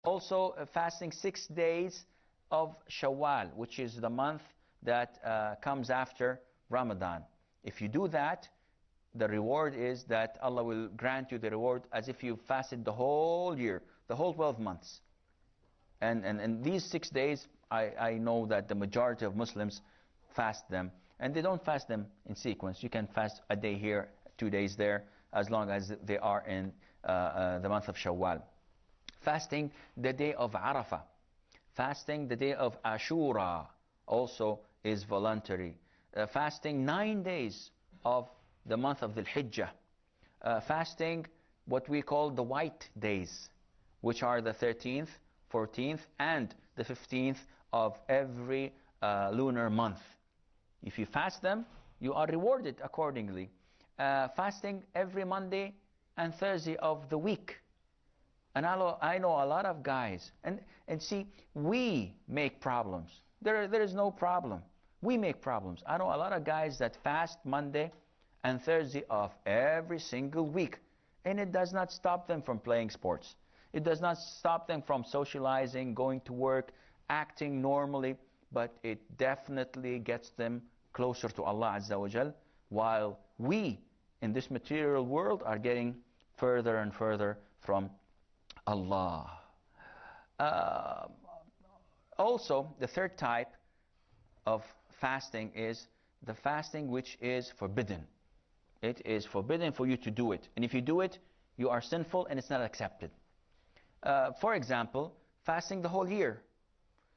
Also fasting 6 days of Shawwal, which is the month that comes after Ramadan. If you do that, the reward is that Allah will grant you the reward as if you fasted the whole year, the whole 12 months. And these 6 days, I know that the majority of Muslims fast them. And they don't fast them in sequence. You can fast a day here, 2 days there, as long as they are in the month of Shawwal. Fasting the day of Arafah. Fasting the day of Ashura also is voluntary. Fasting 9 days of the month of the Hajj. Fasting what we call the white days, which are the 13th, 14th, and the 15th of every lunar month. If you fast them, you are rewarded accordingly. Fasting every Monday and Thursday of the week. And I know a lot of guys, and see, we make problems. There is no problem. We make problems. I know a lot of guys that fast Monday and Thursday of every single week, and it does not stop them from playing sports. It does not stop them from socializing, going to work, acting normally, but it definitely gets them closer to Allah Azza wa Jal, while we in this material world are getting further and further from Allah. Also, the third type of fasting is the fasting which is forbidden. It is forbidden for you to do it. And if you do it, you are sinful and it's not accepted. For example, fasting the whole year.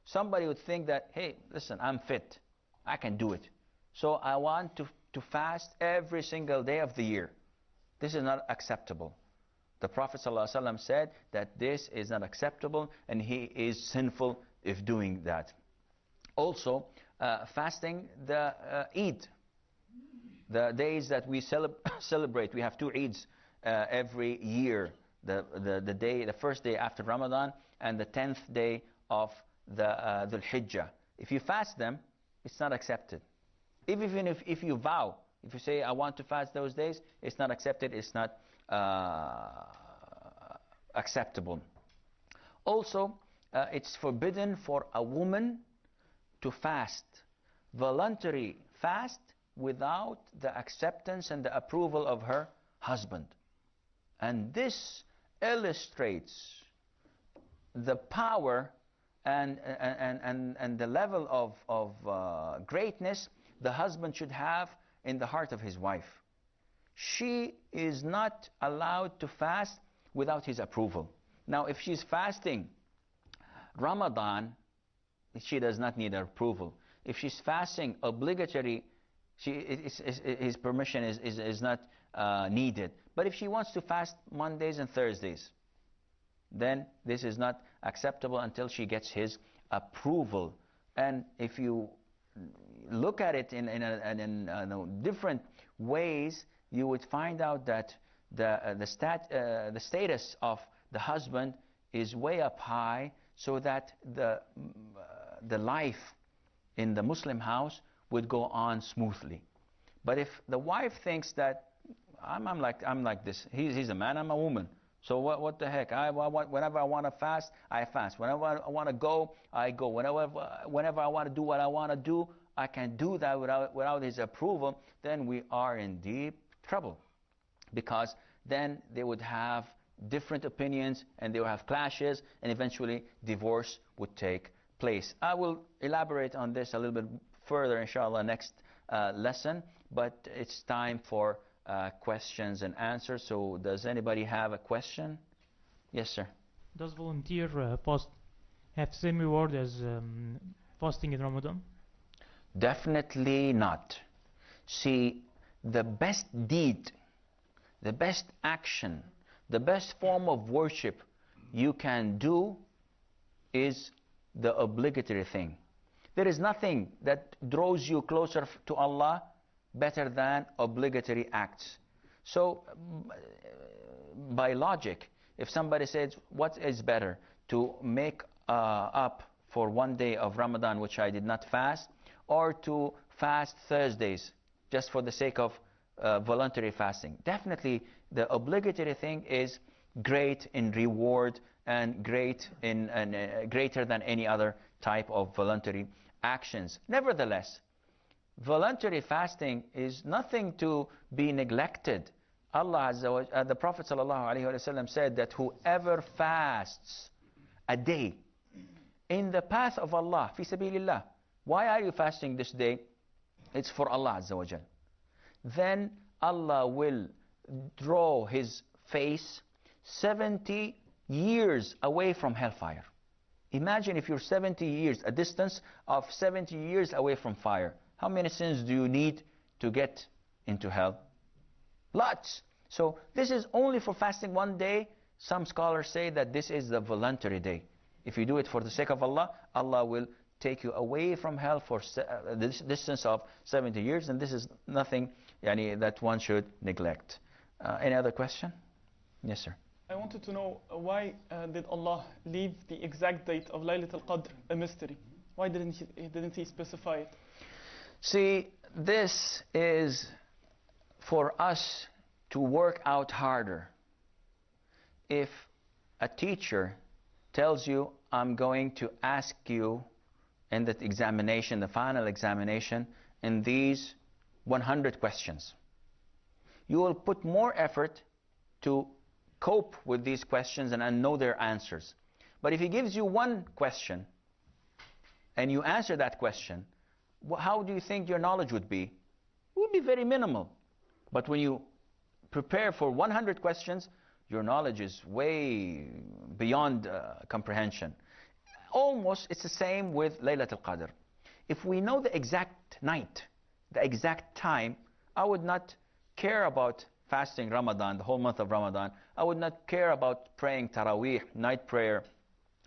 Somebody would think that, hey, listen, I'm fit. I can do it. So I want to fast every single day of the year. This is not acceptable. The Prophet ﷺ said that this is not acceptable and he is sinful if doing that. Also, fasting the Eid, the days that we celebrate. We have 2 Eids every year. The first day after Ramadan and the 10th day of the Hajj. If you fast them, it's not accepted. Even if you vow, if you say I want to fast those days, it's not accepted. It's not acceptable. Also, it's forbidden for a woman to fast, voluntary fast, without the acceptance and the approval of her husband. And this illustrates the power and the level of greatness the husband should have in the heart of his wife. She is not allowed to fast without his approval. Now, if she's fasting Ramadan, she does not need approval. If she's fasting obligatory, his permission is not needed. But if she wants to fast Mondays and Thursdays, then this is not acceptable until she gets his approval. And if you look at it in different ways, you would find out that the status of the husband is way up high, so that the life in the Muslim house would go on smoothly. But if the wife thinks that I'm like this, he's a man, I'm a woman, so what the heck? Whenever I want to fast, I fast. Whenever I want to go, I go. Whenever I want to do what I want to do, I can do that without his approval. Then we are in deep trouble, because then they would have different opinions and they will have clashes, and eventually divorce would take place. I will elaborate on this a little bit further, inshallah, next lesson, but it's time for questions and answers. So does anybody have a question? Yes, sir. Does volunteer fast have same reward as fasting in Ramadan? Definitely not. See, the best deed, the best action, the best form of worship you can do is the obligatory thing. There is nothing that draws you closer to Allah better than obligatory acts. So, by logic, if somebody says, what is better, to make up for 1 day of Ramadan which I did not fast, or to fast Thursdays just for the sake of voluntary fasting? Definitely the obligatory thing is great in reward and greater than any other type of voluntary actions. Nevertheless, voluntary fasting is nothing to be neglected. The Prophet ﷺ said that whoever fasts a day in the path of Allah, fi sabilillah, why are you fasting this day? It's for Allah Azza wa Jal. Then Allah will draw His face 70 years away from hellfire. Imagine if you're 70 years, a distance of 70 years away from fire. How many sins do you need to get into hell? Lots. So this is only for fasting one day. Some scholars say that this is the voluntary day. If you do it for the sake of Allah, Allah will take you away from hell for this distance of 70 years, and this is nothing that one should neglect. Any other question? Yes, sir. I wanted to know why did Allah leave the exact date of Laylatul Qadr a mystery? Why didn't He specify it? See, this is for us to work out harder. If a teacher tells you, I'm going to ask you in the examination, the final examination, in these 100 questions, you will put more effort to cope with these questions and know their answers. But if he gives you one question and you answer that question, how do you think your knowledge would be? It would be very minimal. But when you prepare for 100 questions, your knowledge is way beyond comprehension. Almost it's the same with Laylatul Qadr. If we know the exact night, the exact time, I would not care about fasting Ramadan, the whole month of Ramadan. I would not care about praying Taraweeh, night prayer,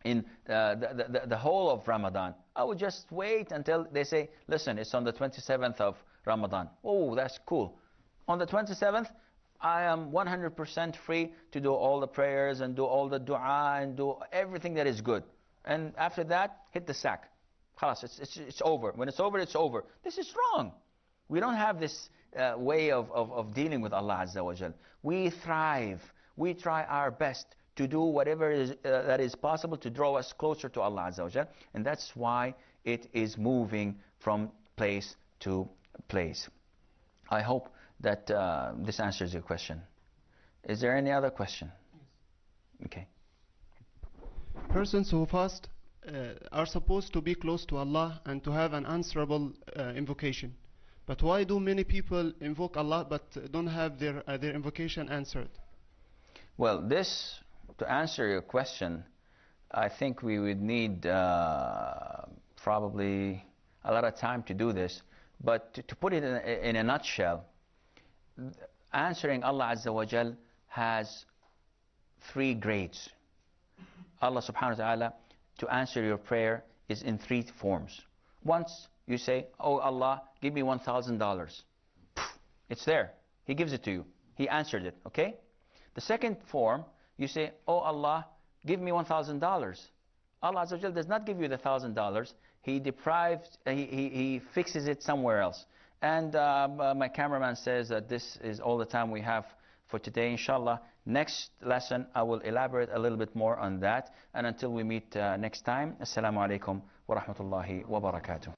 in the whole of Ramadan. I would just wait until they say, listen, it's on the 27th of Ramadan. Oh, that's cool. On the 27th, I am 100% free to do all the prayers and do all the dua and do everything that is good. And after that, hit the sack. Khalas, it's over. When it's over, it's over. This is wrong. We don't have this way of dealing with Allah Azza wa Jal. We thrive. We try our best to do whatever that is possible to draw us closer to Allah Azza wa Jal. And that's why it is moving from place to place. I hope that this answers your question. Is there any other question? Okay. Persons who fast are supposed to be close to Allah and to have an answerable invocation. But why do many people invoke Allah but don't have their invocation answered? Well, this, to answer your question, I think we would need probably a lot of time to do this. But to put it in a nutshell, answering Allah Azza wa Jal has 3 grades. Allah subhanahu wa ta'ala, to answer your prayer, is in 3 forms. Once you say, oh Allah, give me $1,000. It's there. He gives it to you. He answered it, okay? The second form, you say, oh Allah, give me $1,000. Allah Azza wa Jal does not give you the $1,000. He deprives, he fixes it somewhere else. And my cameraman says that this is all the time we have for today. Inshallah, next lesson I will elaborate a little bit more on that. And until we meet next time, Assalamu alaikum wa rahmatullahi wa barakatuh.